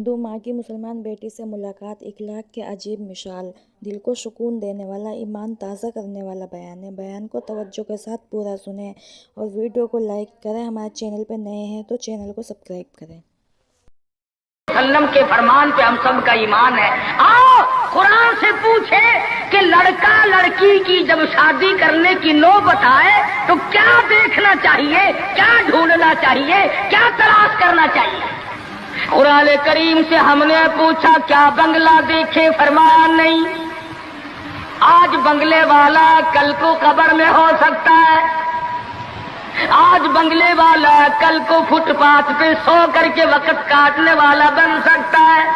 ہندو ماں کی مسلمان بیٹی سے ملاقات اخلاق کے عجیب مثال، دل کو سکون دینے والا، ایمان تازہ کرنے والا بیان ہے۔ بیان کو توجہ کے ساتھ پورا سنیں اور ویڈیو کو لائک کریں۔ ہمارے چینل پہ نئے ہیں تو چینل کو سبسکرائب کریں۔ وسلم کے فرمان پہ ہم سب کا ایمان ہے۔ آؤ قرآن سے پوچھے کہ لڑکا لڑکی کی جب شادی کرنے کی نوبت آئے تو کیا دیکھنا چاہیے، کیا ڈھونڈنا چاہیے، کیا تلاش کرنا چاہیے۔ قرآن کریم سے ہم نے پوچھا کیا بنگلہ دیکھے، فرمایا نہیں۔ آج بنگلے والا کل کو قبر میں ہو سکتا ہے، آج بنگلے والا کل کو فٹ پاتھ پہ سو کر کے وقت کاٹنے والا بن سکتا ہے۔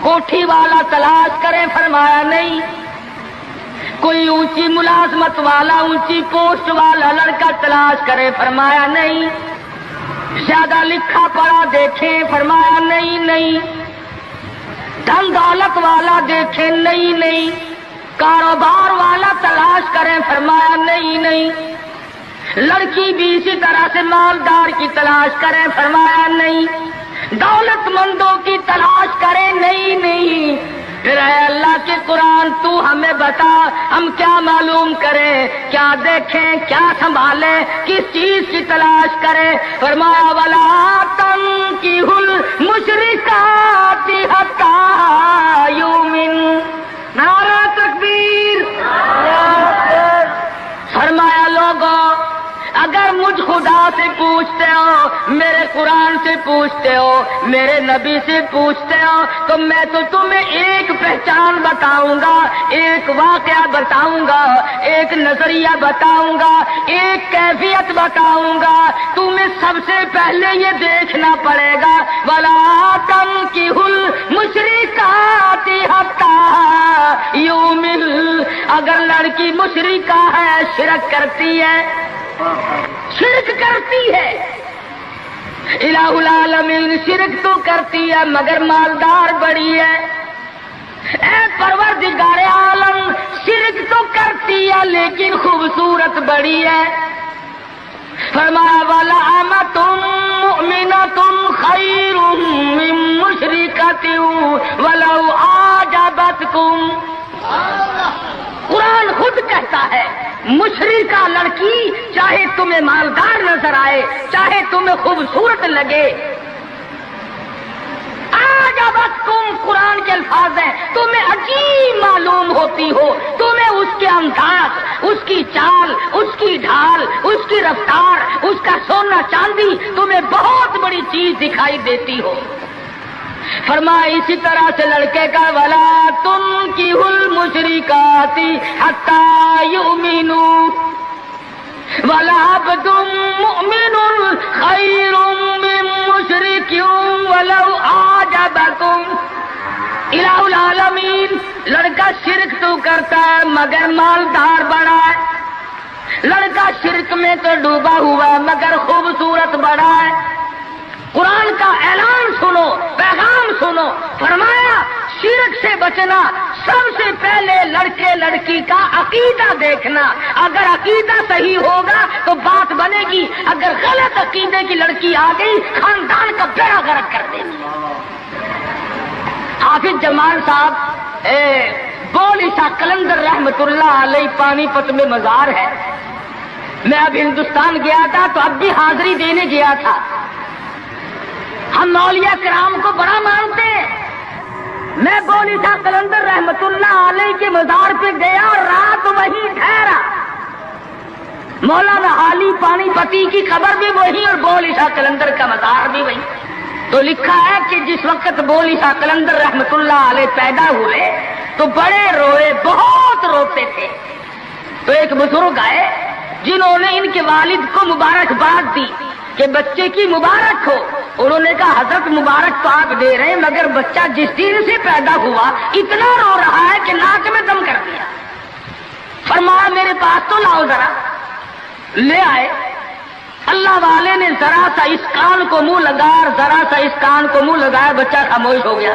کوٹھی والا تلاش کرے، فرمایا نہیں۔ کوئی اونچی ملازمت والا، اونچی پوسٹ والا لڑکا تلاش کرے، فرمایا نہیں۔ زیادہ لکھا پڑھا دیکھیں، فرمایا نہیں۔ دھن دولت والا دیکھیں، نہیں۔ کاروبار والا تلاش کریں، فرمایا نہیں۔ لڑکی بھی اسی طرح سے مالدار کی تلاش کریں، فرمایا نہیں۔ دولت مندوں کی تلاش کریں، نہیں۔ پھر اے اللہ کے قرآن تو ہمیں بتا ہم کیا معلوم کریں، کیا دیکھیں، کیا سنبھالیں، کس چیز کی تلاش کریں۔ فرمایا وَلَا تَنكِحُوا الْمُشْرِكَاتِ حَتَّىٰ يُؤْمِنَّ۔ نعرہ تکبیر۔ فرمایا لوگوں اگر مجھ خدا سے پوچھتے ہو، میرے قرآن سے پوچھتے ہو، میرے نبی سے پوچھتے ہو تو میں تو تمہیں ایک پہچان بتاؤں گا، ایک واقعہ بتاؤں گا، ایک نظریہ بتاؤں گا، ایک کیفیت بتاؤں گا۔ تمہیں سب سے پہلے یہ دیکھنا پڑے گا وَلَا تَنكِحُوا الْمُشْرِكَاتِ حَتَّىٰ يُؤْمِنَّ۔ اگر لڑکی مشرکہ ہے، شرک کرتی ہے، الہ العالمین شرک تو کرتی ہے مگر مالدار بڑی ہے۔ اے پروردگار عالم شرک تو کرتی ہے لیکن خوبصورت بڑی ہے۔ فرمایا وَلَأَمَةٌ مُؤْمِنَةٌ خَيْرٌ مِّن مُّشْرِكَةٍ وَلَوْ أَعْجَبَتْكُمْ۔ قرآن خود کہتا ہے مشرکہ لڑکی چاہے تمہیں مالدار نظر آئے، چاہے تمہیں خوبصورت لگے، آجابتکم قرآن کے الفاظ ہیں، تمہیں عجیب معلوم ہوتی ہو، تمہیں اس کے انداز، اس کی چال، اس کی ڈھال، اس کی رفتار، اس کا سونا چاندی تمہیں بہت بڑی چیز دکھائی دیتی ہو۔ فرمایا اسی طرح سے لڑکے کا وَلَا تُنكِحُوا الْمُشْرِكَاتِ حَتَّىٰ يُؤْمِنُوا وَلَعَبْدٌ مُؤْمِنٌ خَيْرٌ مِّن مُّشْرِكٍ وَلَوْ أَعْجَبَكُمْ۔ الہ العالمین لڑکا شرک تو کرتا ہے مگر مالدار بڑا ہے، لڑکا شرک میں تو ڈوبا ہوا ہے مگر خوبصورت بڑا ہے۔ قرآن کا اعلان سنو، پیغام سنو۔ فرمایا شرک سے بچنا، سب سے پہلے لڑکے لڑکی کا عقیدہ دیکھنا، اگر عقیدہ صحیح ہوگا تو بات بنے گی، اگر غلط عقیدے کی لڑکی آ گئی خاندان کا بیڑا غرق کر دے گی۔ حافظ جمال صاحب بول عیسیٰ قلندر رحمت اللہ علیہ پانی پت میں مزار ہے۔ میں اب ہندوستان گیا تھا تو اب بھی حاضری دینے گیا تھا۔ ہم اولیاء کرام کو بڑا مانتے ہیں۔ میں بول عیسیٰ قلندر رحمت اللہ علیہ کے مزار پہ گیا اور رات وہیں ٹھہرا۔ مولانا حالی پانی پتی کی قبر بھی وہی اور بول عیسیٰ قلندر کا مزار بھی وہی۔ تو لکھا ہے کہ جس وقت بول عیسیٰ قلندر رحمت اللہ علیہ پیدا ہوئے تو بڑے روئے، بہت روتے تھے۔ تو ایک بزرگ آئے جنہوں نے ان کے والد کو مبارکباد دی کہ بچے کی مبارک ہو۔ انہوں نے کہا حضرت مبارک تو آپ دے رہے ہیں مگر بچہ جس دن سے پیدا ہوا اتنا رو رہا ہے کہ ناک میں دم کر دیا۔ فرمایا میرے پاس تو لاؤ ذرا۔ لے آئے۔ اللہ والے نے ذرا سا اس کان کو منہ لگایا، ذرا سا اس کان کو منہ لگایا، بچہ خاموش ہو گیا۔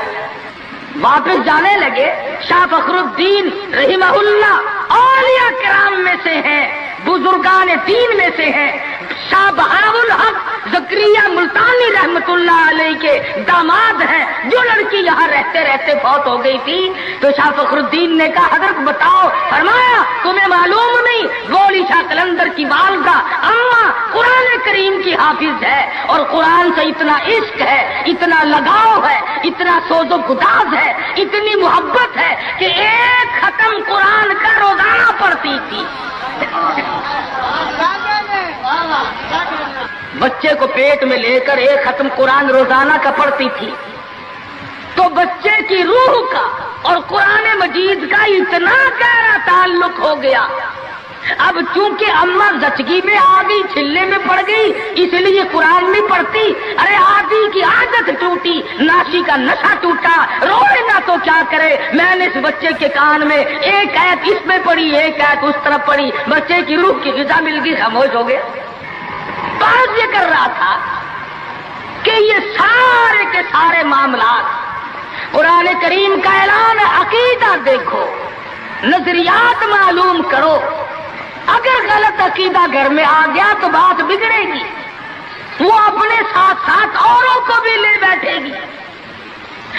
واپس جانے لگے۔ شاہ فخر الدین رحمہ اللہ اولیاء کرام میں سے ہیں، بزرگان دین میں سے ہیں۔ شاہ بہاء الحق زکریا ملتانی رحمتullah علیہ کے داماد ہیں، جو لڑکی یہاں رہتے رہتے فوت ہو گئی تھی، تو شاہ فخر الدین نے کہا حضرت بتاؤ، فرمایا تمہیں معلوم نہیں گولی شاہ قلندر کی والدہ اماں قرآن کریم کی حافظ ہے، اور قرآن سے اتنا عشق ہے، اتنا لگاؤ ہے، اتنا سوز و گداز ہے، اتنی محبت ہے کہ ایک ختم قرآن کا روزانہ پڑھتی تھی۔ بچے کو پیٹ میں لے کر ایک ختم قرآن روزانہ کا پڑھتی تھی، تو بچے کی روح کا اور قرآن مجید کا اتنا گہرا تعلق ہو گیا۔ اب چونکہ اماں زچگی میں آ گئی، چھلے میں پڑ گئی، اس لیے قرآن نہیں پڑھتی۔ ارے آدھی کی عادت ٹوٹی، ناشی کا نشہ ٹوٹا، روئے نہ تو کیا کرے۔ میں نے اس بچے کے کان میں ایک آیت اس میں پڑھی، ایک آیت اس طرف پڑھی، بچے کی روح کی غذا مل گئی، خاموش ہو گیا۔ بات یہ کر رہا تھا کہ یہ سارے کے سارے معاملات قرآن کریم کا اعلان ہے، عقیدہ دیکھو، نظریات معلوم کرو۔ اگر غلط عقیدہ گھر میں آ گیا تو بات بگڑے گی، وہ اپنے ساتھ ساتھ اوروں کو بھی لے بیٹھے گی۔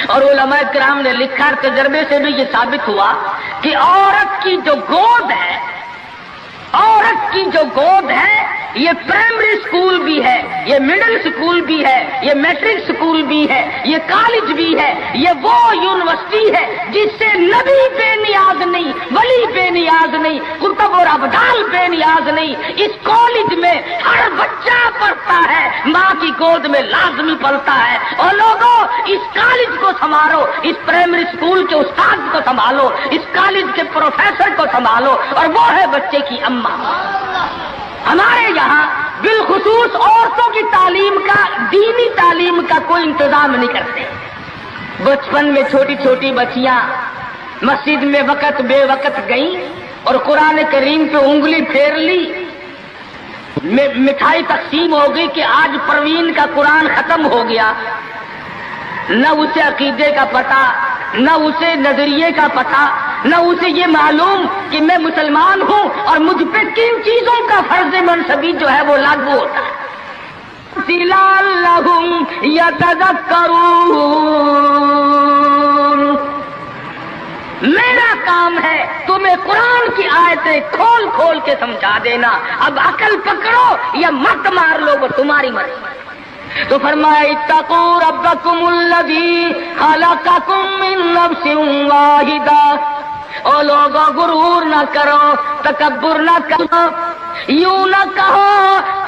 اور علماء کرام نے لکھا، تجربے سے بھی یہ ثابت ہوا کہ عورت کی جو گود ہے، عورت کی جو گود ہے، یہ پرائمری سکول بھی ہے، یہ مڈل سکول بھی ہے، یہ میٹرک سکول بھی ہے، یہ کالج بھی ہے، یہ وہ یونیورسٹی ہے جس سے نبی بے نیاز نہیں، ولی بے نیاز نہیں، قطب اور ابدال بے نیاز نہیں۔ اس کالج میں ہر بچہ پڑھتا ہے، ماں کی گود میں لازمی پلتا ہے۔ اور لوگوں، اس کالج کو سنبھالو، اس پرائمری سکول کے استاد کو سنبھالو، اس کالج کے پروفیسر کو سنبھالو، اور وہ ہے بچے کی اماں۔ ہمارے یہاں بالخصوص عورتوں کی تعلیم کا، دینی تعلیم کا کوئی انتظام نہیں کرتے۔ بچپن میں چھوٹی چھوٹی بچیاں مسجد میں وقت بے وقت گئیں اور قرآن کریم پہ انگلی پھیر لی، مٹھائی تقسیم ہو گئی کہ آج پروین کا قرآن ختم ہو گیا۔ نہ اسے عقیدے کا پتہ، نہ اسے نظریے کا پتہ، نہ اسے یہ معلوم کہ میں مسلمان ہوں اور مجھ پہ کن چیزوں کا فرض منصبی جو ہے وہ لاگو ہوتا ہے۔ لعلہم یتذکرون، میرا کام ہے تمہیں قرآن کی آیتیں کھول کھول کے سمجھا دینا، اب عقل پکڑو یا مت مار لو، وہ تمہاری مرضی۔ تو فرمایا اتقوا ربکم الذی خلقکم من نفس واحدہ، او لوگوں غرور نہ کرو، تکبر نہ کرو، یوں نہ کہو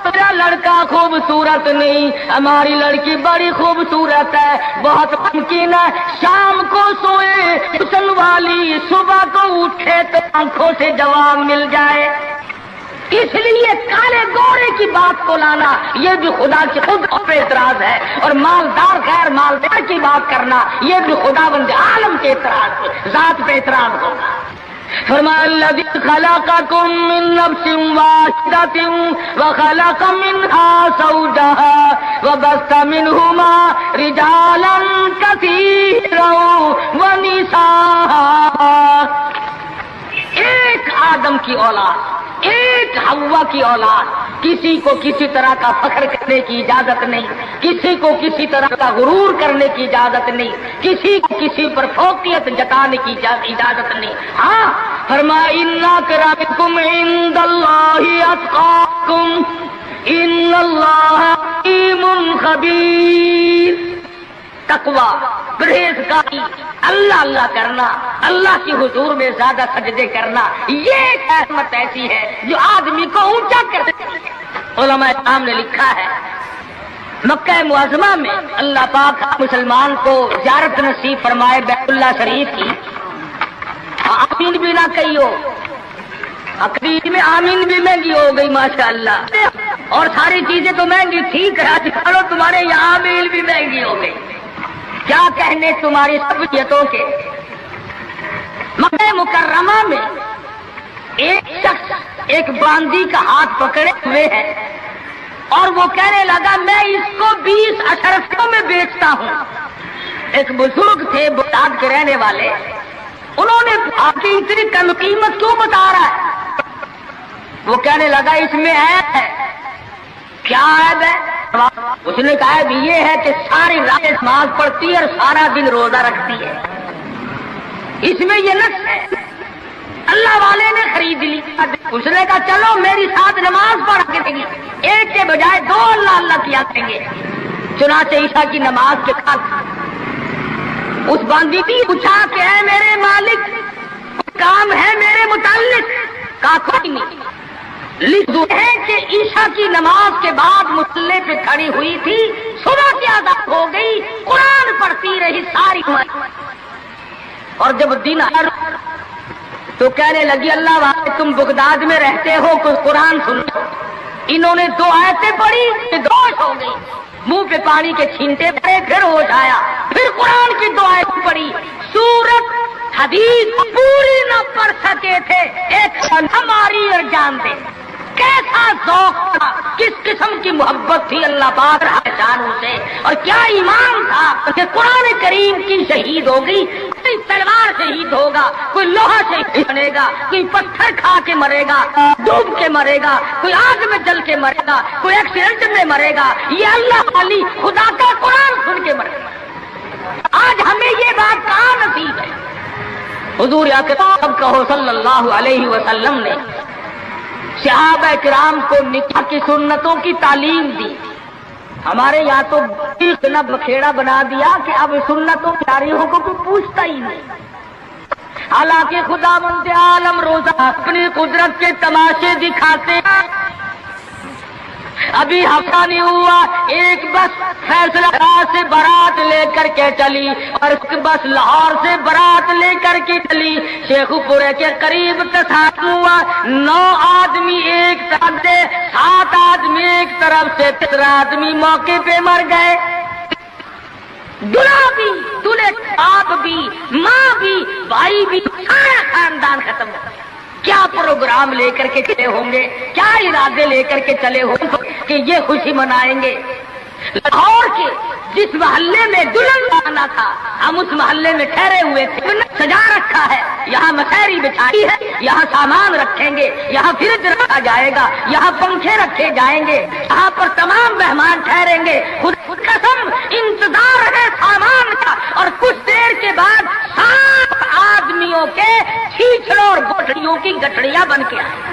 میرا لڑکا خوبصورت نہیں، ہماری لڑکی بڑی خوبصورت ہے۔ بہت ممکن ہے شام کو سوئے حسن والی، صبح کو اٹھے تو آنکھوں سے جواب مل جائے۔ اس لیے کالے گورے کی بات کو لانا یہ بھی خدا کی خود پہ اعتراض ہے، اور مالدار غیر مالدار کی بات کرنا یہ بھی خدا بند عالم کے اعتراض، ذات پہ اعتراض ہوگا۔ فرمایا الذی خلقکم من نفس واحدۃ وخلق منها زوجها وبث منهما رجالا کثیرا ونساء، ایک آدم کی اولاد، ایک حوا کی اولاد، کسی کو کسی طرح کا فخر کرنے کی اجازت نہیں، کسی کو کسی طرح کا غرور کرنے کی اجازت نہیں، کسی کو کسی پر فوقیت جتانے کی اجازت نہیں۔ ہاں فرمایا ان اکرمکم عند اللہ اتقاکم ان اللہ علیم خبیر۔ تقوی، پرہیزگاری، اللہ اللہ کرنا، اللہ کی حضور میں زیادہ سجدے کرنا، یہ ایک عظمت ایسی ہے جو آدمی کو اونچا کر دیتی ہے۔ علماء کرام نے لکھا ہے مکہ معظمہ میں اللہ پاک مسلمان کو زیارت نصیب فرمائے بیت اللہ شریف کی، آمین بھی نہ کہیو، عقیدے میں آمین بھی مہنگی ہو گئی ماشاءاللہ، اور ساری چیزیں تو مہنگی ٹھیک ہے، چلو تمہارے یہاں آمین بھی مہنگی ہو گئی، کیا کہنے تمہاری سبجیتوں کے۔ مکہ مکرمہ میں ایک شخص ایک باندی کا ہاتھ پکڑے ہوئے ہے اور وہ کہنے لگا میں اس کو 20 اشرفیوں میں بیچتا ہوں۔ ایک بزرگ تھے بغداد کے رہنے والے، انہوں نے آپ کی اتنی کم قیمت کیوں بتا رہا ہے؟ وہ کہنے لگا اس میں عیب ہے۔ کیا عیب ہے؟ اس نے کہا بھی یہ ہے کہ ساری رات نماز پڑھتی ہے اور سارا دن روزہ رکھتی ہے، اس میں یہ نقص ہے۔ اللہ والے نے خرید لی، اس نے کہا چلو میری ساتھ نماز پڑھ کے دیں گی، ایک کے بجائے دو اللہ اللہ کیا کریں گے۔ چنانچہ عشاء کی نماز کے بعد اس باندی کی پوچھا کہ اے میرے مالک کام ہے میرے متعلق؟ کہا کوئی نہیں، لکھ دو ہے کہ عشاء کی نماز کے بعد مصلے پہ کھڑی ہوئی تھی، صبح کی آزاد ہو گئی، قرآن پڑھتی رہی ساری عمر، اور جب دن آیا تو کہنے لگی اللہ والے تم بغداد میں رہتے ہو، کچھ قرآن سنو۔ انہوں نے دو آیتیں پڑھی، ہوش ہو گئی، منہ پہ پانی کے چھینٹے پڑے، پھر ہوش آیا، پھر قرآن کی دو آیتیں پڑھی، سورت حدیث پوری نہ پڑھ سکے تھے، ایک ہماری اور جان دے۔ کیسا ذوق تھا، کس قسم کی محبت تھی اللہ پاک جانوں سے، اور کیا ایمان تھا کہ قرآن کریم کی شہید ہوگی، کوئی تلوار شہید ہوگا، کوئی لوہا شہید بنے گا، کوئی پتھر کھا کے مرے گا، ڈوب کے مرے گا، کوئی آگ میں جل کے مرے گا، کوئی ایکسیڈنٹ میں مرے گا، یہ اللہ والی خدا کا قرآن سن کے مرے گا۔ آج ہمیں یہ بات کہاں نصیب ہے؟ حضور اکرم کہو صلی اللہ علیہ وسلم نے صحابہ کرام کو نکاح کی سنتوں کی تعلیم دی۔ ہمارے یہاں تو اتنا بکھیڑا بنا دیا کہ اب سنتوں پیاریوں کو کوئی پوچھتا ہی نہیں۔ حالانکہ خدا مند عالم روزہ اپنی قدرت کے تماشے دکھاتے ہیں۔ ابھی ہفتہ نہیں ہوا ایک بس فیصلہ سے بارات لے کر کے چلی، اور ایک بس لاہور سے بارات لے کر کے چلی، شیخ پورے کے قریب تصادم ہوا، 9 آدمی ایک طرف سے، 7 آدمی ایک طرف سے، 3 آدمی موقع پہ مر گئے۔ دلہا بھی، دلہے باپ بھی، ماں بھی، بھائی بھی، سارا خاندان ختم ہو گیا۔ کیا پروگرام لے کر کے چلے ہوں گے، کیا ارادے لے کر کے چلے ہوں گے کہ یہ خوشی منائیں گے؟ لاہور کے جس محلے میں دلہن آنا تھا، ہم اس محلے میں ٹھہرے ہوئے تھے، سجا رکھا ہے، یہاں مسحری بچھائی ہے، یہاں سامان رکھیں گے، یہاں فریج رکھا جائے گا، یہاں پنکھے رکھے جائیں گے، یہاں پر تمام مہمان ٹھہریں گے، خود قسم انتظار ہے سامان کا، اور کچھ دیر کے بعد 7 آدمیوں کے چھیچڑوں اور گٹھڑیوں کی گٹھڑیاں بن کے آئیں۔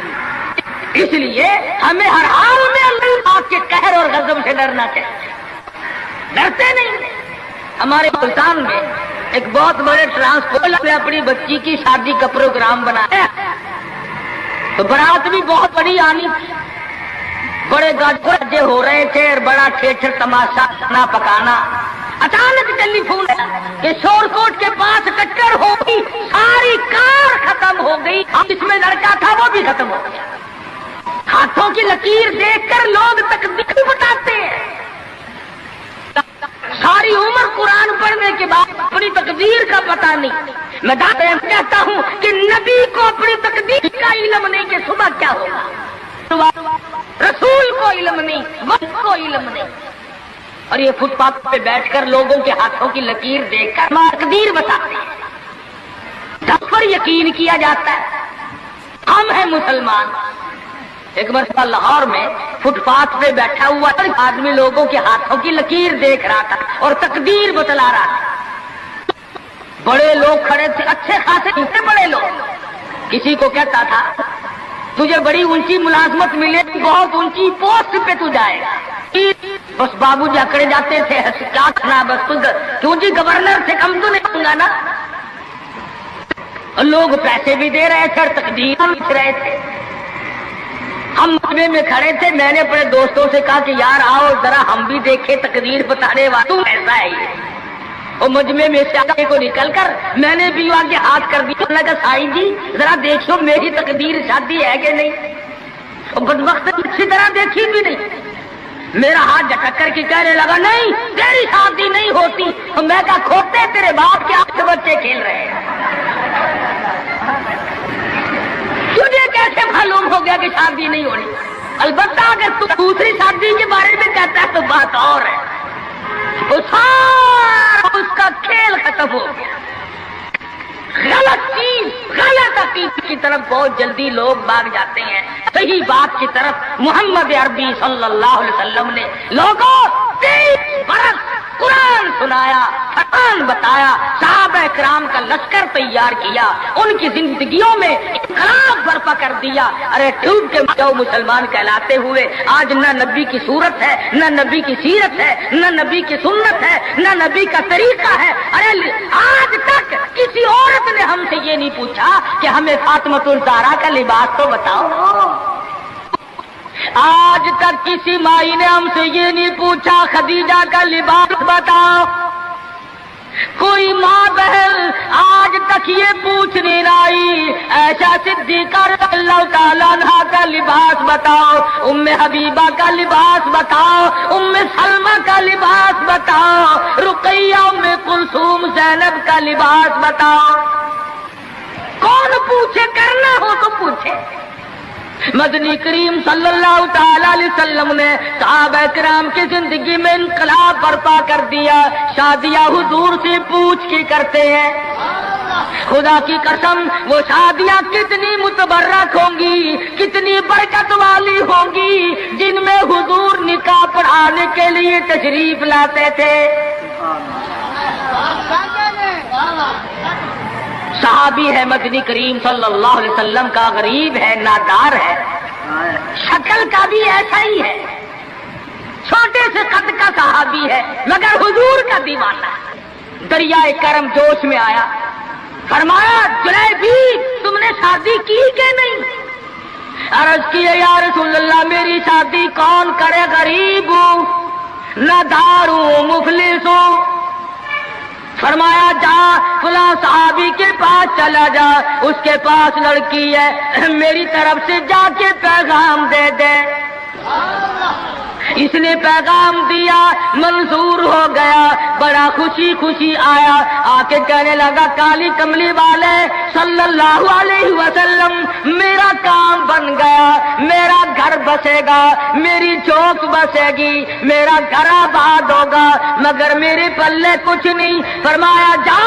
اس لیے ہمیں ہر حال میں اللہ پاک کے قہر اور غضب سے ڈرنا چاہیے، ڈرتے نہیں۔ ہمارے ملتان میں ایک بہت بڑے ٹرانسپورٹ نے اپنی بچی کی شادی کا پروگرام بنایا، تو برات بھی بہت بڑی آنی، بڑے گاجے ہو رہے تھے اور بڑا ٹھیٹر تماشا کھانا پکانا۔ اچانک ٹیلی فون کہ شور کوٹ کے پاس ٹکر ہو گئی، ساری کار ختم ہو گئی، جس میں لڑکا تھا وہ بھی ختم ہو گیا۔ ہاتھوں کی لکیر دیکھ کر لوگ تقدیر بتاتے ہیں، ساری عمر قرآن پڑھنے کے بعد اپنی تقدیر کا پتہ نہیں۔ میں کہتا ہوں کہ نبی کو اپنی تقدیر کا علم نہیں کہ صبح کیا ہوگا، رسول کو علم نہیں، وقت کو علم نہیں، اور یہ فٹ پاتھ پہ بیٹھ کر لوگوں کے ہاتھوں کی لکیر دیکھ کر تقدیر بتاتے ہیں، جب پر یقین کیا جاتا ہے۔ ہم ہیں مسلمان۔ ایک مرتبہ لاہور میں فٹ پاتھ پہ بیٹھا ہوا آدمی لوگوں کے ہاتھوں کی لکیر دیکھ رہا تھا اور تقدیر بتلا رہا تھا۔ بڑے لوگ کھڑے تھے، اچھے خاصے بڑے لوگ، کسی کو کہتا تھا تجھے بڑی اونچی ملازمت ملے، بہت اونچی پوسٹ پہ تو جائے گا۔ بس بابو جی اکڑے جاتے تھے، کیا کرنا، بس کیوں جی گورنر سے کم تو نہیں ہوں گا نا۔ لوگ پیسے بھی دے رہے تھے اور تقدیر لکھ رہے تھے۔ ہم مجمع میں کھڑے تھے، میں نے اپنے دوستوں سے کہا کہ یار آؤ ذرا ہم بھی دیکھیں تقدیر بتانے والا ایسا ہے یہ۔ اور مجمع میں سے آگے کو نکل کر میں نے بھی آگے ہاتھ کر دیا، میں نے کہا سائی جی ذرا دیکھو میری تقدیر شادی ہے کہ نہیں۔ اور بدبخت اچھی طرح دیکھی بھی نہیں، میرا ہاتھ جھٹک کر کے کہنے لگا نہیں تیری شادی نہیں ہوتی۔ اور میں کہا کھوتے تیرے باپ کے 8 بچے کھیل رہے ہیں، تجھے کیسے معلوم ہو گیا کہ شادی نہیں ہونی؟ البتہ اگر تو دوسری شادی کے بارے میں کہتا ہے تو بات اور ہے، اس کا کھیل ختم ہو گیا۔ غلط چیز غلط عقیدے کی طرف بہت جلدی لوگ بھاگ جاتے ہیں، صحیح بات کی طرف محمد عربی صلی اللہ علیہ وسلم نے لوگوں 30 برس قرآن سنایا، فرمان بتایا، صحابہ کرام کا لشکر تیار کیا، ان کی زندگیوں میں انقلاب برپا کر دیا۔ ارے ٹوٹ کے جو مسلمان کہلاتے ہوئے آج نہ نبی کی صورت ہے، نہ نبی کی سیرت ہے، نہ نبی کی سنت ہے، نہ نبی کا طریقہ ہے۔ ارے آج تک کسی عورت نے ہم سے یہ نہیں پوچھا کہ ہمیں فاطمۃ الزہرا کا لباس تو بتاؤ۔ آج تک کسی مائی نے ہم سے یہ نہیں پوچھا خدیجہ کا لباس بتاؤ۔ کوئی ماں بہن آج تک یہ پوچھ نہیں آئی عائشہ صدیقہ رضی اللہ تعالیٰ عنہا کا لباس بتاؤ، ام حبیبہ کا لباس بتاؤ، ام سلمہ کا لباس بتاؤ، رقیہ ام کلثوم زینب کا لباس بتاؤ۔ کون پوچھے؟ کرنا ہو تو پوچھے۔ مدنی کریم صلی اللہ تعالی علیہ وسلم نے صحابہ کرام کی زندگی میں انقلاب برپا کر دیا۔ شادیاں حضور سے پوچھ کے کرتے ہیں، خدا کی قسم وہ شادیاں کتنی متبرک ہوں گی، کتنی برکت والی ہوں گی جن میں حضور نکاح پڑھانے کے لیے تشریف لاتے تھے۔ صحابی ہے مدنی کریم صلی اللہ علیہ وسلم کا، غریب ہے، نادار ہے، شکل کا بھی ایسا ہی ہے، چھوٹے سے قد کا صحابی ہے مگر حضور کا دیوانہ ہے۔ دریائے کرم جوش میں آیا، فرمایا جلیبی تم نے شادی کی کہ نہیں؟ عرض کیے یا رسول اللہ میری شادی کون کرے، غریب ہوں، نادار ہوں، مفلس ہوں۔ فرمایا جا فلاں صحابی کے پاس چلا جا، اس کے پاس لڑکی ہے، میری طرف سے جا کے پیغام دے دے۔ اس نے پیغام دیا، منظور ہو گیا، بڑا خوشی خوشی آیا، آ کے کہنے لگا کالی کملی والے صلی اللہ علیہ وسلم میرا کام بن گیا، میرا گھر بسے گا، میری چوک بسے گی، میرا گھر آباد ہوگا، مگر میرے پلے کچھ نہیں۔ فرمایا جا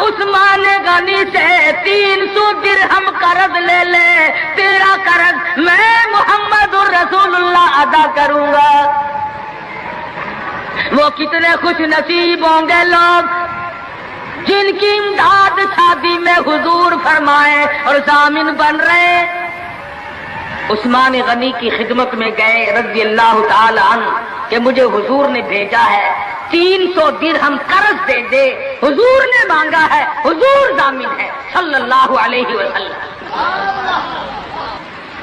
عثمان غنی سے 300 درہم قرض لے لے، تیرا قرض میں محمد الرسول اللہ ادا کروں گا۔ وہ کتنے خوش نصیب ہوں گے لوگ جن کی امداد شادی میں حضور فرمائے اور ضامن بن رہے۔ عثمان غنی کی خدمت میں گئے رضی اللہ تعالی عنہ کہ مجھے حضور نے بھیجا ہے، 300 درہم قرض دے دے، حضور نے مانگا ہے، حضور ضامن ہے صلی اللہ علیہ وسلم۔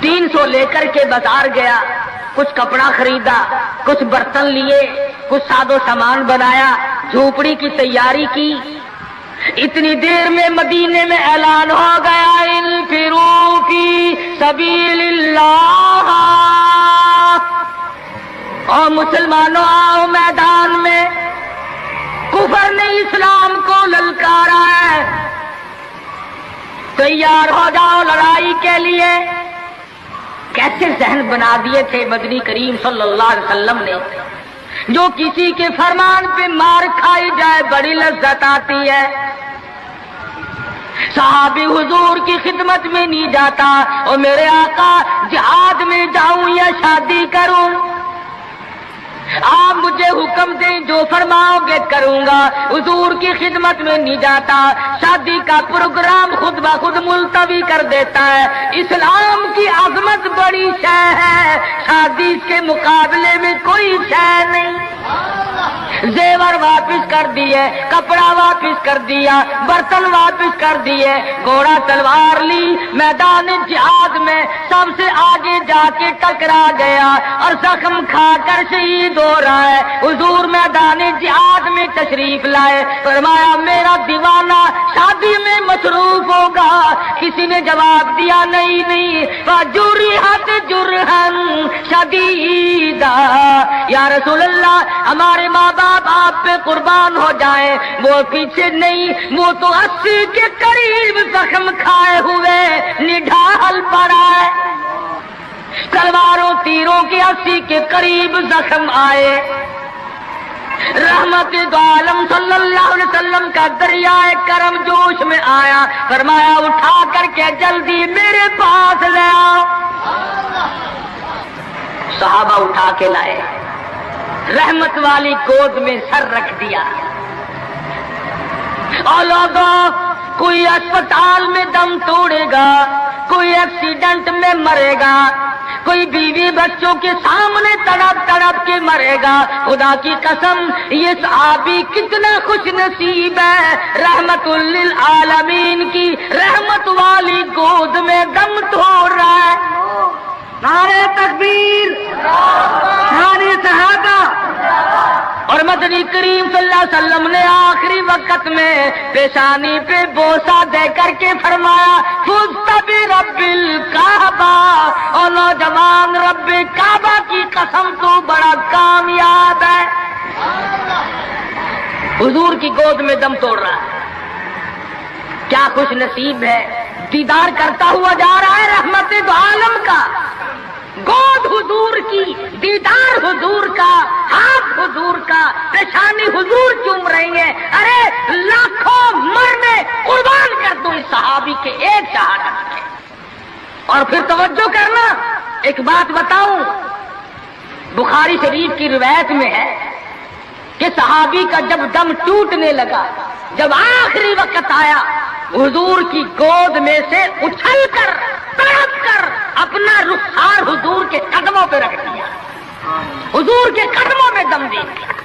300 لے کر کے بازار گیا، کچھ کپڑا خریدا، کچھ برتن لیے، کچھ ساز و سامان بنایا، جھوپڑی کی تیاری کی۔ اتنی دیر میں مدینے میں اعلان ہو گیا انفروا فی سبیل اللہ، اور مسلمانوں آؤ میدان میں، کفر نے اسلام کو للکارا ہے، تیار ہو جاؤ لڑائی کے لیے۔ کیسے ذہن بنا دیے تھے مدنی کریم صلی اللہ علیہ وسلم نے، جو کسی کے فرمان پہ مار کھائی جائے بڑی لذت آتی ہے۔ صحابی حضور کی خدمت میں نہیں جاتا اور میرے آقا جہاد میں جاؤں یا شادی کروں، آپ مجھے حکم دیں جو فرماؤ گے کروں گا۔ حضور کی خدمت میں نہیں جاتا، شادی کا پروگرام خود بخود ملتوی کر دیتا ہے۔ اسلام کی عظمت بڑی شے ہے، شادی کے مقابلے میں کوئی شے نہیں۔ زیور واپس کر دیے، کپڑا واپس کر دیا، برتن واپس کر دیے، گھوڑا تلوار لی، میدان جہاد میں سب سے آگے جا کے ٹکرا گیا اور زخم کھا کر شہید ہو رہا ہے۔ حضور میدان جہاد میں تشریف لائے، فرمایا میرا دیوانہ شادی میں مصروف ہوگا۔ کسی نے جواب دیا نہیں، فجرحت جرحا شدیدا، یا رسول اللہ ہمارے ماں باپ آپ پہ قربان ہو جائیں، وہ پیچھے نہیں، وہ تو 80 کے قریب زخم کھائے ہوئے نڈھال پڑا ہے، تلواروں تیروں کے 80 کے قریب زخم آئے۔ رحمت دو عالم صلی اللہ علیہ وسلم کا دریائے کرم جوش میں آیا، فرمایا اٹھا کر کے جلدی میرے پاس لے آؤ۔ صحابہ اٹھا کے لائے، رحمت والی گود میں سر رکھ دیا۔ اور لوگوں، کوئی اسپتال میں دم توڑے گا، کوئی ایکسیڈنٹ میں مرے گا، کوئی بیوی بچوں کے سامنے تڑپ تڑپ کے مرے گا۔ خدا کی قسم یہ صحابی کتنا خوش نصیب ہے، رحمت للعالمین کی رحمت والی گود میں دم توڑ رہا ہے۔ نعرہ تکبیر، نعرہ صحابہ۔ اور مدنی کریم صلی اللہ علیہ وسلم نے آخری وقت میں پیشانی پہ بوسہ دے کر کے فرمایا فزت برب الکعبہ، اور نوجوان رب کعبہ کی قسم تو بڑا کامیاب ہے۔ حضور کی گود میں دم توڑ رہا ہے، کیا خوش نصیب ہے، دیدار کرتا ہوا جا رہا ہے رحمت دو عالم کا، گود حضور کی، دیدار حضور کا، ہاتھ حضور کا، پیشانی حضور چوم رہی ہیں۔ ارے لاکھوں مرنے قربان کر دو اس صحابی کے ایک شہادت کے۔ اور پھر توجہ کرنا، ایک بات بتاؤں، بخاری شریف کی روایت میں ہے کہ صحابی کا جب دم ٹوٹنے لگا، جب آخری وقت آیا، حضور کی گود میں سے اچھل کر تڑپ کر اپنا رخسار حضور کے قدموں پہ رکھ دیا، حضور کے قدموں میں دم دے دیا۔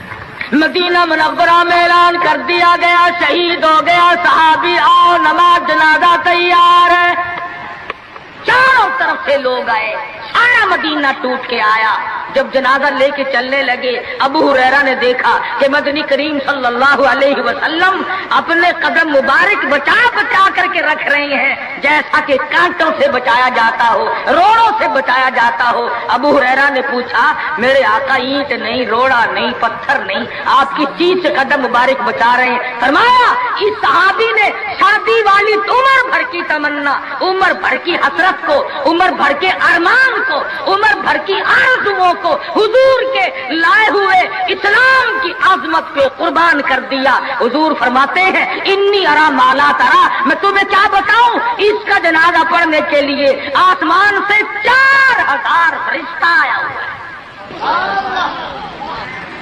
مدینہ منورہ میں اعلان کر دیا گیا شہید ہو گیا صحابی، آؤ نماز جنازہ تیار ہے۔ چاروں طرف سے لوگ آئے، سارا مدینہ ٹوٹ کے آیا۔ جب جنازہ لے کے چلنے لگے، ابو ہریرہ نے دیکھا کہ مدنی کریم صلی اللہ علیہ وسلم اپنے قدم مبارک بچا بچا کر کے رکھ رہے ہیں، جیسا کہ کانٹوں سے بچایا جاتا ہو، روڑوں سے بچایا جاتا ہو۔ ابو ہریرہ نے پوچھا میرے آقا اینٹ نہیں، روڑا نہیں، پتھر نہیں، آپ کس چیز سے قدم مبارک بچا رہے ہیں؟ فرمایا اس صحابی نے شادی والی عمر بھر کی تمنا، عمر بھر کی حسرت کو، عمر بھر کے ارمان کو، عمر بھر کی آرزوؤں کو حضور کے لائے ہوئے اسلام کی عظمت پہ قربان کر دیا۔ حضور فرماتے ہیں انی ارا مالا ترا، میں تمہیں کیا بتاؤں، اس کا جنازہ پڑھنے کے لیے آسمان سے 4000 فرشتہ آیا ہوا ہے۔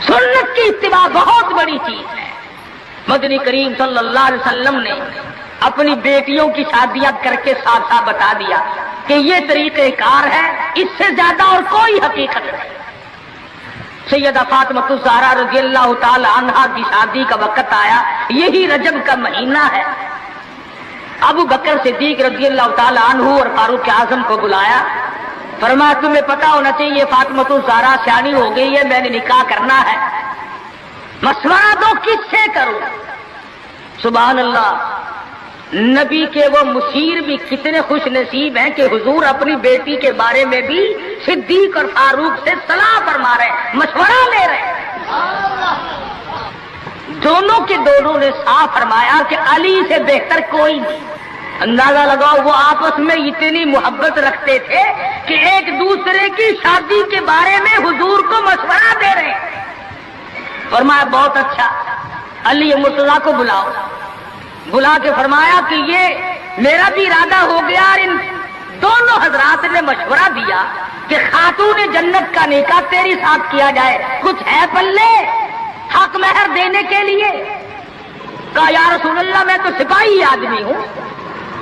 سنت کی اتباع بہت بڑی چیز ہے۔ مدنی کریم صلی اللہ علیہ وسلم نے اپنی بیٹیوں کی شادیاں کر کے صاف صاف بتا دیا کہ یہ طریقہ کار ہے، اس سے زیادہ اور کوئی حقیقت نہیں۔ سیدہ فاطمہ الزہرا رضی اللہ تعالی عنہا کی شادی کا وقت آیا، یہی رجب کا مہینہ ہے۔ ابو بکر صدیق رضی اللہ تعالی عنہ اور فاروق اعظم کو بلایا، فرمایا تمہیں پتہ ہونا چاہیے فاطمہ الزہرا سیانی ہو گئی ہے، میں نے نکاح کرنا ہے، مشورہ دو کس سے کروں؟ سبحان اللہ، نبی کے وہ مشیر بھی کتنے خوش نصیب ہیں کہ حضور اپنی بیٹی کے بارے میں بھی صدیق اور فاروق سے صلاح فرما رہے ہیں، مشورہ لے رہے ہیں۔ دونوں کے دونوں نے صاف فرمایا کہ علی سے بہتر کوئی نہیں۔ اندازہ لگاؤ وہ آپس میں اتنی محبت رکھتے تھے کہ ایک دوسرے کی شادی کے بارے میں حضور کو مشورہ دے رہے ہیں۔ فرمایا بہت اچھا، علی مرتضیٰ کو بلاؤ۔ بلا کے فرمایا کہ یہ میرا بھی ارادہ ہو گیا، اور ان دونوں حضرات نے مشورہ دیا کہ خاتون جنت کا نکاح تیری ساتھ کیا جائے، کچھ ہے پلے حق مہر دینے کے لیے؟ کہا یا رسول اللہ میں تو سپاہی آدمی ہوں،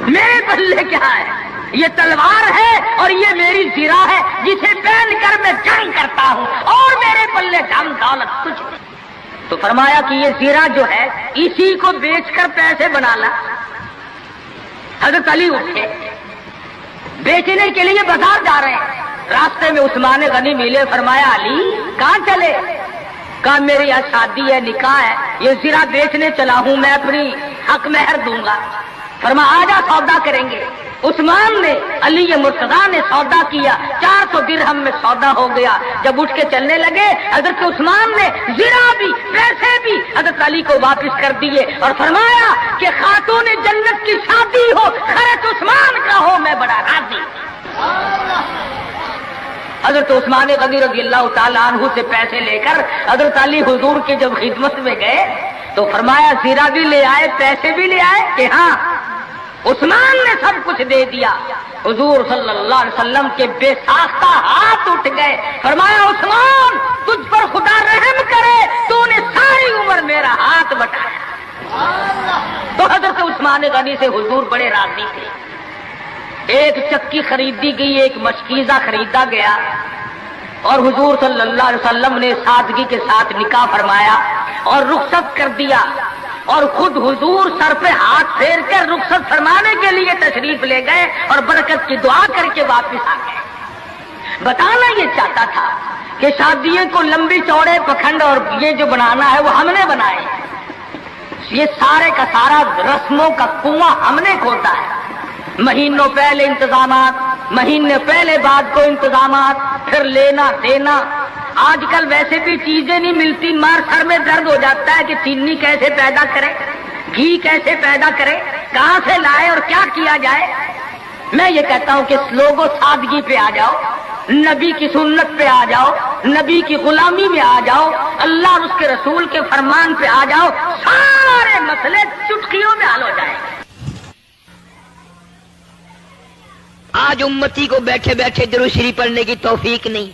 میرے پلے کیا ہے؟ یہ تلوار ہے اور یہ میری زرہ ہے جسے پہن کر میں جنگ کرتا ہوں، اور میرے پلے دھن دولت کچھ نہیں۔ تو فرمایا کہ یہ زیرہ جو ہے اسی کو بیچ کر پیسے بنا لا۔ حضرت علی اٹھے، بیچنے کے لیے بازار جا رہے ہیں، راستے میں عثمان غنی ملے، فرمایا علی کہاں چلے؟ کہا میری آج شادی ہے، نکاح ہے، یہ زیرہ بیچنے چلا ہوں، میں اپنی حق مہر دوں گا۔ فرمایا آجا سودا کریں گے۔ عثمان نے، علی مرتضیٰ نے سودا کیا، 400 درہم میں سودا ہو گیا۔ جب اٹھ کے چلنے لگے حضرت عثمان نے زرہ بھی پیسے بھی حضرت علی کو واپس کر دیے اور فرمایا کہ خاتون جنت کی شادی ہو، خرچ عثمان کا ہو، میں بڑا راضی۔ حضرت عثمان غنی رضی اللہ تعالیٰ عنہ سے پیسے لے کر حضرت علی حضور کی جب خدمت میں گئے تو فرمایا زیرہ بھی لے آئے پیسے بھی لے آئے کہ ہاں. عثمان نے سب کچھ دے دیا. حضور صلی اللہ علیہ وسلم کے بے ساختہ ہاتھ اٹھ گئے. فرمایا عثمان تجھ پر خدا رحم کرے, تو نے ساری عمر میرا ہاتھ بٹایا. تو حضرت عثمان غنی سے حضور بڑے راضی تھے. ایک چکی خریدی گئی, ایک مشکیزہ خریدا گیا, اور حضور صلی اللہ علیہ وسلم نے سادگی کے ساتھ نکاح فرمایا اور رخصت کر دیا. اور خود حضور سر پہ ہاتھ پھیر کر رخصت فرمانے کے لیے تشریف لے گئے اور برکت کی دعا کر کے واپس آ گئے. بتانا یہ چاہتا تھا کہ شادیوں کو لمبی چوڑے پکھنڈ اور یہ جو بنانا ہے وہ ہم نے بنائے. یہ سارے کا سارا رسموں کا کنواں ہم نے کھودا ہے. مہینوں پہلے انتظامات, مہینے پہلے بعد کو انتظامات, پھر لینا دینا. آج کل ویسے بھی چیزیں نہیں ملتی, مار سر میں درد ہو جاتا ہے کہ چینی کیسے پیدا کرے, گھی کیسے پیدا کرے, کہاں سے لائے اور کیا کیا جائے. میں یہ کہتا ہوں کہ لوگوں سادگی پہ آ جاؤ, نبی کی سنت پہ آ جاؤ, نبی کی غلامی میں آ جاؤ, اللہ اور اس کے رسول کے فرمان پہ آ جاؤ, سارے مسئلے چٹکیوں میں حل ہو جائیں. آج امتی کو بیٹھے بیٹھے درود شریف پڑھنے کی توفیق نہیں,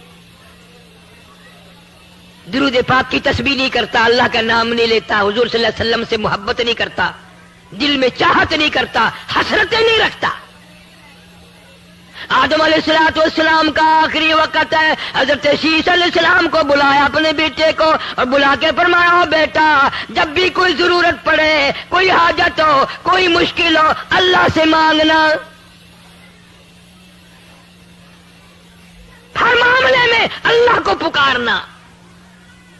درود پاک کی تسبیح نہیں کرتا, اللہ کا نام نہیں لیتا, حضور صلی اللہ علیہ وسلم سے محبت نہیں کرتا, دل میں چاہت نہیں کرتا, حسرتیں نہیں رکھتا. آدم علیہ السلام کا آخری وقت ہے. حضرت شیس علیہ السلام کو بلایا اپنے بیٹے کو اور بلا کے فرمایا بیٹا جب بھی کوئی ضرورت پڑے, کوئی حاجت ہو, کوئی مشکل ہو, اللہ سے مانگنا. ہر معاملے میں اللہ کو پکارنا.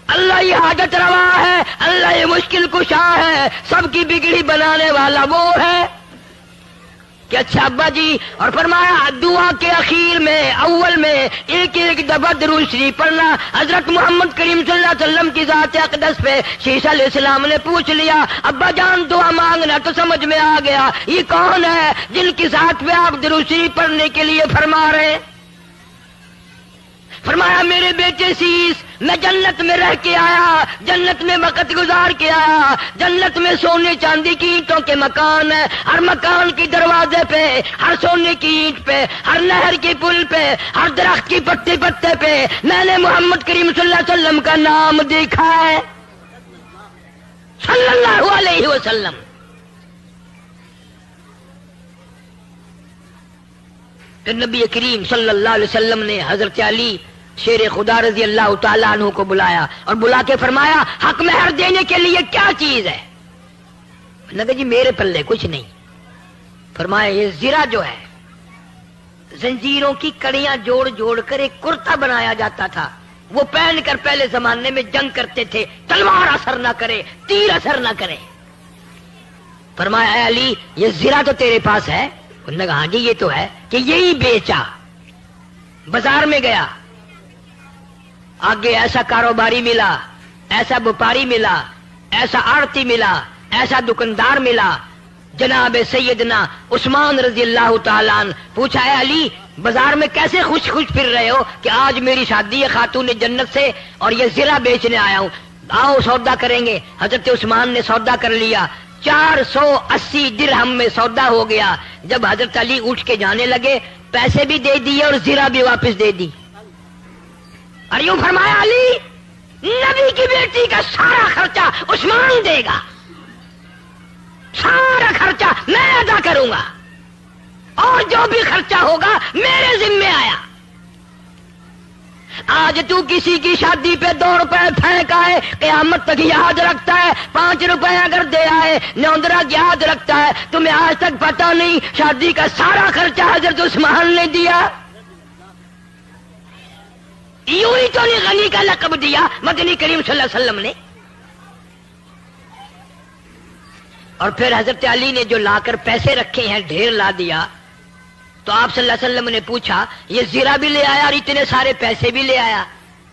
اللہ یہ حاجت روا ہے, اللہ یہ مشکل کشا ہے, سب کی بگڑی بنانے والا وہ ہے. کہ اچھا ابا جی, اور فرمایا دعا کے اخیر میں اول میں ایک ایک دفعہ درود شریف پڑھنا. حضرت محمد کریم صلی اللہ علیہ وسلم کی ذات اقدس پہ شیس علیہ السلام نے پوچھ لیا ابا جان دعا مانگنا, تو سمجھ میں آ گیا یہ کون ہے جن کی ذات پہ آپ درود شریف پڑھنے کے لیے فرما رہے ہیں. فرمایا میرے بیٹے شیس میں جنت میں رہ کے آیا, جنت میں وقت گزار کے آیا, جنت میں سونے چاندی کی اینٹوں کے مکان ہے, ہر مکان کی دروازے پہ, ہر سونے کی اینٹ پہ, ہر نہر کی پل پہ, ہر درخت کی پتے پتے پہ میں نے محمد کریم صلی اللہ علیہ وسلم کا نام دیکھا ہے صلی اللہ علیہ وسلم. پھر نبی کریم صلی اللہ علیہ وسلم نے حضرت علی شیر خدا رضی اللہ تعالیٰ عنہ کو بلایا اور بلا کے فرمایا حق مہر دینے کے لیے کیا چیز ہے. میں نے کہا جی میرے پلے کچھ نہیں. فرمایا یہ زرہ جو ہے زنجیروں کی کڑیاں جوڑ جوڑ کر ایک کرتا بنایا جاتا تھا, وہ پہن کر پہلے زمانے میں جنگ کرتے تھے, تلوار اثر نہ کرے, تیر اثر نہ کرے. فرمایا اے علی یہ زرہ تو تیرے پاس ہے. انہوں نے کہا ہاں جی یہ تو ہے. کہ یہی بیچا, بازار میں گیا, آگے ایسا کاروباری ملا, ایسا وپاری ملا, ایسا آڑتی ملا, ایسا دکاندار ملا, جناب سیدنا عثمان رضی اللہ تعالیٰ عنہ. پوچھا ہے علی بازار میں کیسے خوش خوش پھر رہے ہو کہ آج میری شادی ہے خاتون جنت سے اور یہ زرہ بیچنے آیا ہوں, آؤ سودا کریں گے. حضرت عثمان نے سودا کر لیا, 480 درہم میں سودا ہو گیا. جب حضرت علی اٹھ کے جانے لگے پیسے بھی دے دیے اور زرہ بھی واپس دے دی. اور یوں فرمایا علی نبی کی بیٹی کا سارا خرچہ عثمان دے گا, سارا خرچہ میں ادا کروں گا, اور جو بھی خرچہ ہوگا میرے ذمے آیا. آج تو کسی کی شادی پہ 2 روپے پھینک آئے قیامت تک یاد رکھتا ہے, 5 روپے اگر دے آئے نوندرا یاد رکھتا ہے. تمہیں آج تک پتا نہیں شادی کا سارا خرچہ حضرت عثمان نے دیا. یوں ہی تو نہیں غنی کا لقب دیا مدنی کریم صلی اللہ علیہ وسلم نے. اور پھر حضرت علی نے جو لا کر پیسے رکھے ہیں ڈھیر لا دیا. تو آپ صلی اللہ علیہ وسلم نے پوچھا یہ زرہ بھی لے آیا اور اتنے سارے پیسے بھی لے آیا.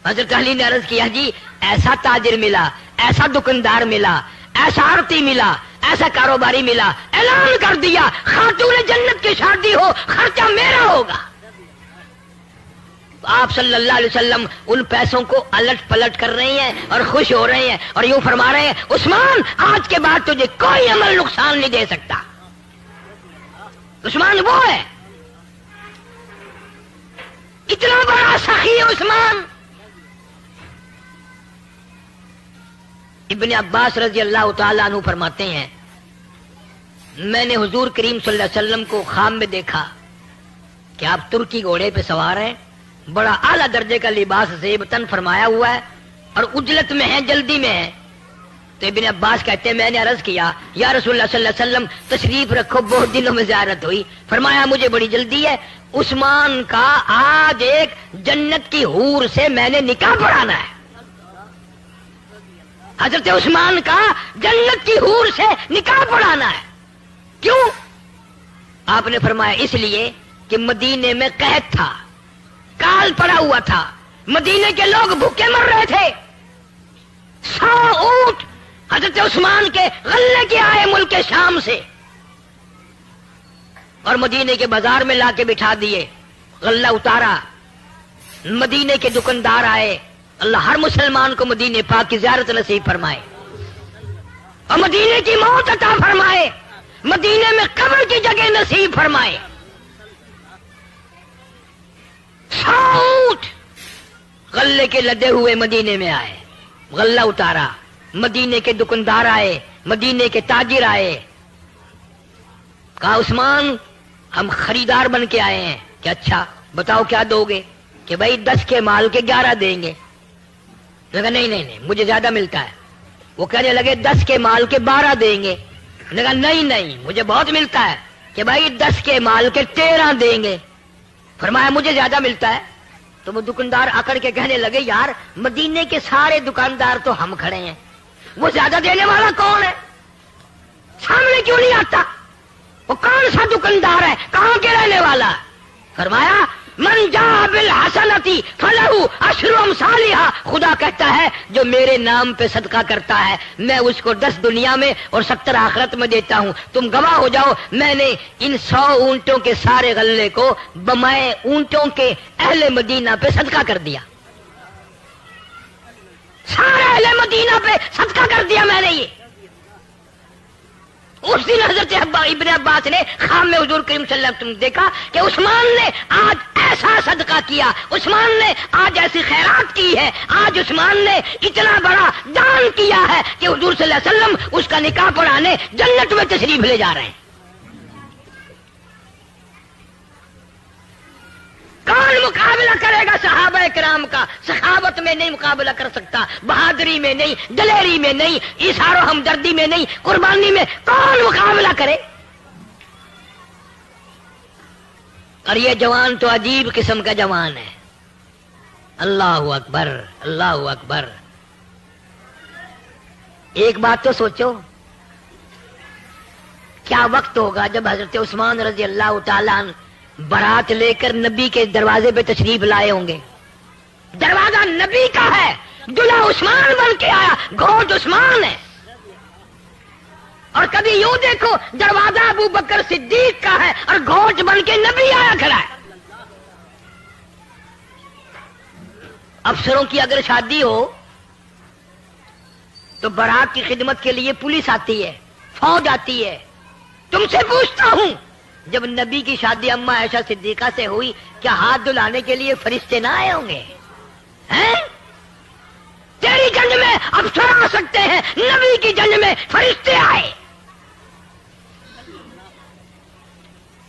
حضرت علی نے عرض کیا جی ایسا تاجر ملا, ایسا دکاندار ملا, ایسا آڑتی ملا, ایسا کاروباری ملا, اعلان کر دیا خاتون جنت کی شادی ہو خرچہ میرا ہوگا. آپ صلی اللہ علیہ وسلم ان پیسوں کو الٹ پلٹ کر رہے ہیں اور خوش ہو رہے ہیں اور یوں فرما رہے ہیں عثمان آج کے بعد تجھے کوئی عمل نقصان نہیں دے سکتا. عثمان وہ ہے، اتنا بڑا سخی ہے عثمان. ابن عباس رضی اللہ تعالیٰ عنہ فرماتے ہیں میں نے حضور کریم صلی اللہ علیہ وسلم کو خواب میں دیکھا کہ آپ ترکی گھوڑے پہ سوار ہیں، بڑا اعلیٰ درجے کا لباس زیب تن فرمایا ہوا ہے اور اجلت میں ہے، جلدی میں ہے. تو ابن عباس کہتے ہیں میں نے عرض کیا یا رسول اللہ صلی اللہ علیہ وسلم تشریف رکھو، بہت دنوں میں زیارت ہوئی. فرمایا مجھے بڑی جلدی ہے، عثمان کا آج ایک جنت کی حور سے میں نے نکاح پڑھانا ہے. حضرت عثمان کا جنت کی حور سے نکاح پڑھانا ہے. کیوں؟ آپ نے فرمایا اس لیے کہ مدینے میں قحط تھا، کال پڑا ہوا تھا، مدینے کے لوگ بھوکے مر رہے تھے. 100 اونٹ حضرت عثمان کے غلے کے آئے ملک شام سے اور مدینے کے بازار میں لا کے بٹھا دیے. غلہ اتارا، مدینے کے دکاندار آئے. اللہ ہر مسلمان کو مدینے پاک کی زیارت نصیب فرمائے اور مدینے کی موت عطا فرمائے، مدینے میں قبر کی جگہ نصیب فرمائے. 100 اونٹ غلے کے لدے ہوئے مدینے میں آئے، غلہ اتارا. مدینے کے دکاندار آئے، مدینے کے تاجر آئے. کہا عثمان ہم خریدار بن کے آئے ہیں. کہ اچھا بتاؤ کیا دو گے؟ کہ بھائی 10 کے مال کے 11 دیں گے. کہا نہیں مجھے زیادہ ملتا ہے. وہ کہنے لگے 10 کے مال کے 12 دیں گے. کہا نہیں مجھے بہت ملتا ہے. کہ بھائی 10 کے مال کے 13 دیں گے. فرمایا مجھے زیادہ ملتا ہے. تو وہ دکاندار اکڑ کے کہنے لگے یار مدینے کے سارے دکاندار تو ہم کھڑے ہیں، وہ زیادہ دینے والا کون ہے؟ سامنے کیوں نہیں آتا؟ وہ کون سا دکاندار ہے؟ کہاں کے رہنے والا ہے؟ فرمایا من جاء بالحسنتی فلہ عشر امثالھا. خدا کہتا ہے جو میرے نام پہ صدقہ کرتا ہے میں اس کو 10 دنیا میں اور 70 آخرت میں دیتا ہوں. تم گواہ ہو جاؤ میں نے ان 100 اونٹوں کے سارے غلے کو بمائے اونٹوں کے اہل مدینہ پہ صدقہ کر دیا. سارے اہل مدینہ پہ صدقہ کر دیا میں نے. یہ اس دن حضرت ابن عباس نے خواب میں حضور کریم صلی اللہ علیہ وسلم دیکھا کہ عثمان نے آج ایسا صدقہ کیا، عثمان نے آج ایسی خیرات کی ہے، آج عثمان نے اتنا بڑا دان کیا ہے کہ حضور صلی اللہ علیہ وسلم اس کا نکاح پڑھانے جنت میں تشریف لے جا رہے ہیں. کون مقابلہ کرے گا صحابہ کرام کا؟ سخاوت میں نہیں مقابلہ کر سکتا، بہادری میں نہیں، دلیری میں نہیں، ایثار و ہمدردی میں نہیں، قربانی میں کون مقابلہ کرے؟ اور یہ جوان تو عجیب قسم کا جوان ہے. اللہ اکبر اللہ اکبر. ایک بات تو سوچو کیا وقت ہوگا جب حضرت عثمان رضی اللہ تعالیٰ عنہ بارات لے کر نبی کے دروازے پہ تشریف لائے ہوں گے. دروازہ نبی کا ہے، دلہا عثمان بن کے آیا، گھوٹ عثمان ہے. اور کبھی یوں دیکھو دروازہ ابو بکر صدیق کا ہے اور گھوٹ بن کے نبی آیا کھڑا ہے. افسروں کی اگر شادی ہو تو بارات کی خدمت کے لیے پولیس آتی ہے، فوج آتی ہے. تم سے پوچھتا ہوں جب نبی کی شادی اما عائشہ صدیقہ سے ہوئی کیا ہاتھ دھلانے کے لیے فرشتے نہ آئے ہوں گے؟ تیری جنگ میں افسر آ سکتے ہیں، نبی کی جنگ میں فرشتے آئے.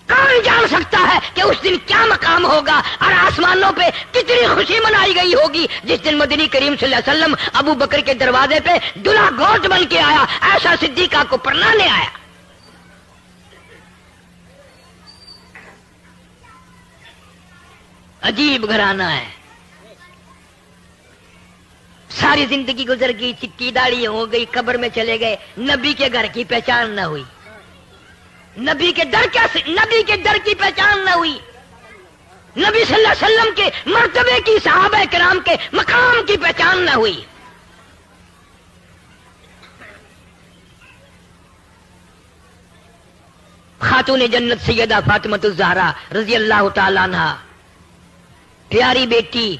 کون جان سکتا ہے کہ اس دن کیا مقام ہوگا اور آسمانوں پہ کتنی خوشی منائی گئی ہوگی جس دن مدنی کریم صلی اللہ علیہ وسلم ابو بکر کے دروازے پہ دلہا گوٹ بن کے آیا، عائشہ صدیقہ کو پرنانے آیا. عجیب گھرانہ ہے. ساری زندگی گزر گئی، چکی داڑھی ہو گئی، قبر میں چلے گئے، نبی کے گھر کی پہچان نہ ہوئی، نبی کے در کی پہچان نہ ہوئی، نبی صلی اللہ علیہ وسلم کے مرتبے کی، صحابہ کرام کے مقام کی پہچان نہ ہوئی. خاتون جنت سیدہ فاطمہ الزہرا رضی اللہ تعالی عنہا پیاری بیٹی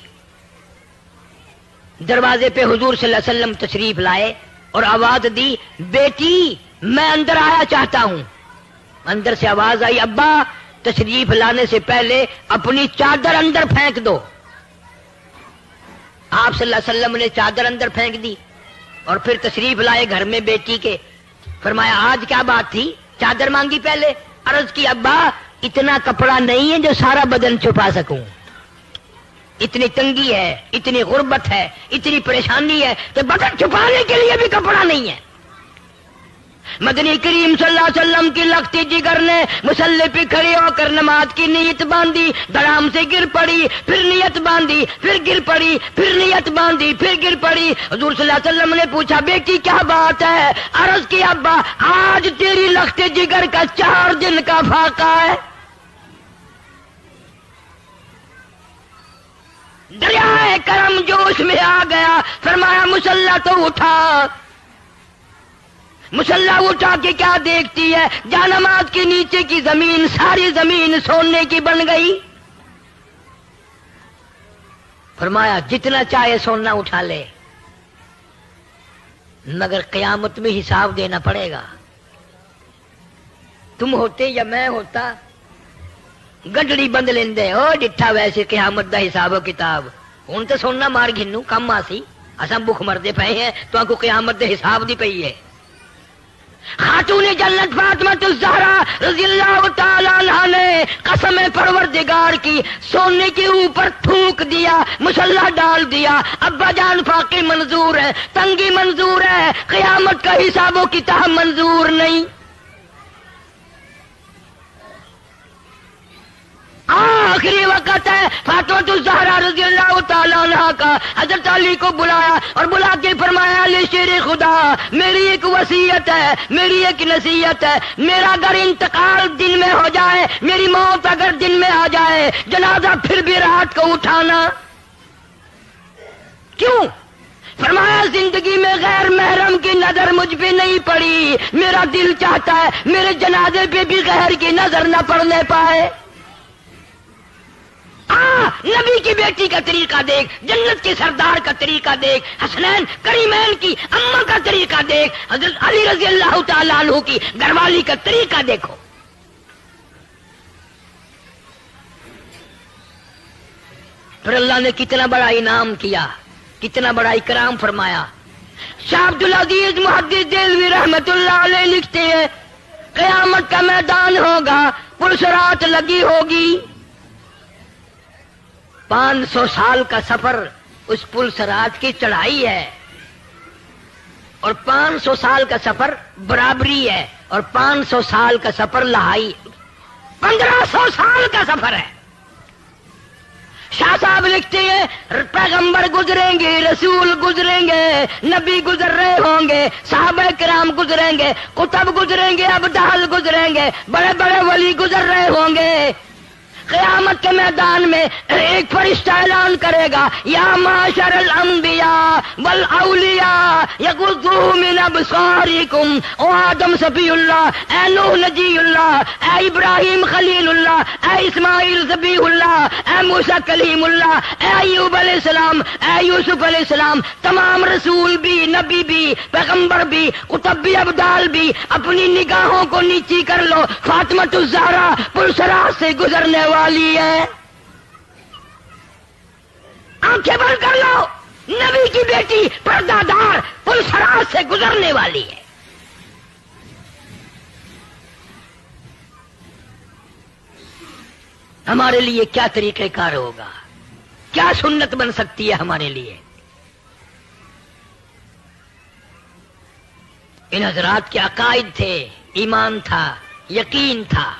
دروازے پہ حضور صلی اللہ علیہ وسلم تشریف لائے اور آواز دی، بیٹی میں اندر آیا چاہتا ہوں۔ اندر سے آواز آئی، ابا تشریف لانے سے پہلے اپنی چادر اندر پھینک دو۔ آپ صلی اللہ علیہ وسلم نے چادر اندر پھینک دی اور پھر تشریف لائے گھر میں بیٹی کے۔ فرمایا آج کیا بات تھی، چادر مانگی پہلے؟ عرض کی ابا اتنا کپڑا نہیں ہے جو سارا بدن چھپا سکوں، اتنی تنگی ہے، اتنی غربت ہے، اتنی پریشانی ہے کہ بدن چھپانے کے لیے بھی کپڑا نہیں ہے۔ مدنی کریم صلی اللہ علیہ وسلم کی لختی جگر نے مصلی پہ کھڑے ہو کر نماز کی نیت باندھی، دھڑام سے گر پڑی، پھر نیت باندھی، پھر گر پڑی، پھر نیت باندھی، پھر گر پڑی۔ حضور صلی اللہ علیہ وسلم نے پوچھا بیٹی کیا بات ہے؟ عرض کی ابا آج تیری لختی جگر کا 4 دن کا فاقہ ہے۔ دریائے کرم جوش میں آ گیا، فرمایا مصلی تو اٹھا۔ مصلی اٹھا کے کیا دیکھتی ہے، جانماز کے نیچے کی زمین ساری زمین سونے کی بن گئی۔ فرمایا جتنا چاہے سونا اٹھا لے، مگر قیامت میں حساب دینا پڑے گا۔ تم ہوتے یا میں ہوتا گڈڑی بند لیندے او ڈٹھا ویسے قیامت دا حساب و کتاب۔ ہن تے سونا مار گھنو کم آسی، اساں بھوک مردے پئے ہیں تو آنکو قیامت دے حساب دی پئی ہے۔ خاتون جنت فاطمہ الزہرا رضی اللہ تعالی عنہا نے قسم پروردگار کی سونے کے اوپر تھوک دیا، مصلی ڈال دیا۔ ابا جان فاقے منظور ہے، تنگی منظور ہے، قیامت کا حساب و کتاب منظور نہیں۔ آخری وقت ہے، فاطمہ الزہرا رضی اللہ تعالیٰ عنہ کا حضرت علی کو بلایا اور بلا کے فرمایا علی شیر خدا میری ایک وصیت ہے، میری ایک نصیحت ہے، میرا اگر انتقال دن میں ہو جائے، میری موت اگر دن میں آ جائے، جنازہ پھر بھی رات کو اٹھانا۔ کیوں؟ فرمایا زندگی میں غیر محرم کی نظر مجھ پہ نہیں پڑی، میرا دل چاہتا ہے میرے جنازے پہ بھی غیر کی نظر نہ پڑنے پائے۔ نبی کی بیٹی کا طریقہ دیکھ، جنت کے سردار کا طریقہ دیکھ، حسنین کریمین کی اماں کا طریقہ دیکھ، حضرت علی رضی اللہ تعالیٰ عنہ کی گھر والی کا طریقہ دیکھو۔ پھر اللہ نے کتنا بڑا انعام کیا، کتنا بڑا اکرام فرمایا۔ شاہ عبدالعزیز محدث دہلوی رحمت اللہ علیہ لکھتے ہیں قیامت کا میدان ہوگا، پرسرات لگی ہوگی، 500 سال کا سفر اس پل سرات کی چڑھائی ہے، اور 500 سال کا سفر برابری ہے، اور 500 سال کا سفر لہائی، 1500 سال کا سفر ہے۔ شاہ صاحب لکھتے ہیں پیغمبر گزریں گے، رسول گزریں گے، نبی گزر رہے ہوں گے، صحابہ کرام گزریں گے، کتب گزریں گے، ابدال گزریں گے، بڑے بڑے ولی گزر رہے ہوں گے۔ قیامت کے میدان میں ایک فرشتہ اعلان کرے گا یا معاشر الانبیاء والاولیاء یغضوا من ابصارکم، او آدم صفی اللہ، اے نوح نجی اللہ، اے ابراہیم خلیل اللہ، اے اسماعیل ذبیح اللہ، اے موسیٰ کلیم اللہ، اے ایوب علیہ السلام، اے یوسف علیہ السلام، تمام رسول بھی، نبی بھی، پیغمبر بھی، کتب بھی، ابدال بھی، اپنی نگاہوں کو نیچی کر لو، فاطمہ الزہرا پلسرات سے گزرنے والی ہے۔ آنکھیں بند کر لو، نبی کی بیٹی پردہ دار پلسرات سے گزرنے والی ہے۔ ہمارے لیے کیا طریقہ کار ہوگا، کیا سنت بن سکتی ہے ہمارے لیے؟ ان حضرات کے عقائد تھے، ایمان تھا، یقین تھا۔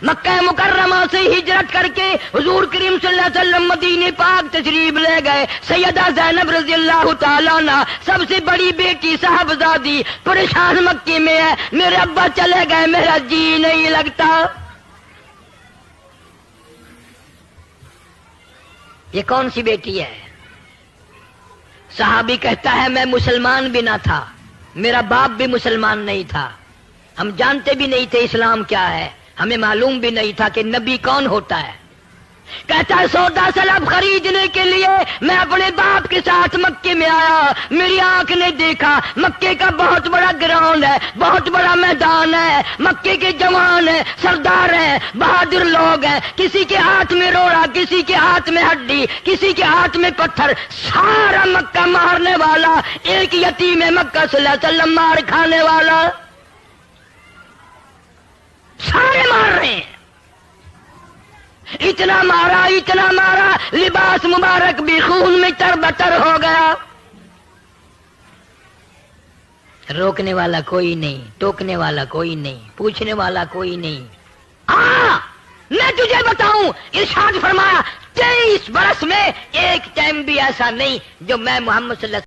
مکہ مکرمہ سے ہجرت کر کے حضور کریم صلی اللہ علیہ وسلم مدینہ پاک تشریف لے گئے۔ سیدہ زینب رضی اللہ تعالیٰ عنہ سب سے بڑی بیٹی صاحبزادی پریشان مکے میں ہے، میرے ابا چلے گئے، میرا جی نہیں لگتا۔ یہ کون سی بیٹی ہے؟ صحابی کہتا ہے میں مسلمان بھی نہ تھا، میرا باپ بھی مسلمان نہیں تھا، ہم جانتے بھی نہیں تھے اسلام کیا ہے، ہمیں معلوم بھی نہیں تھا کہ نبی کون ہوتا ہے۔ کہتا ہے سودا سلب خریدنے کے لیے میں اپنے باپ کے ساتھ مکے میں آیا، میری آنکھ نے دیکھا مکے کا بہت بڑا گراؤنڈ ہے، بہت بڑا میدان ہے، مکے کے جوان ہیں، سردار ہیں، بہادر لوگ ہیں، کسی کے ہاتھ میں روڑا، کسی کے ہاتھ میں ہڈی، کسی کے ہاتھ میں پتھر، سارا مکہ مارنے والا، ایک یتیم مکہ صلی اللہ علیہ وسلم مار کھانے والا، سارے مار رہے ہیں، اتنا مارا لباس مبارک بھی خون میں تربتر ہو گیا، روکنے والا کوئی نہیں، ٹوکنے والا کوئی نہیں، پوچھنے والا کوئی نہیں۔ میں تجھے بتاؤں، ارشاد فرمایا 23 برس میں ایک ٹائم بھی ایسا نہیں جو میں محمد صلی اللہ علیہ وسلم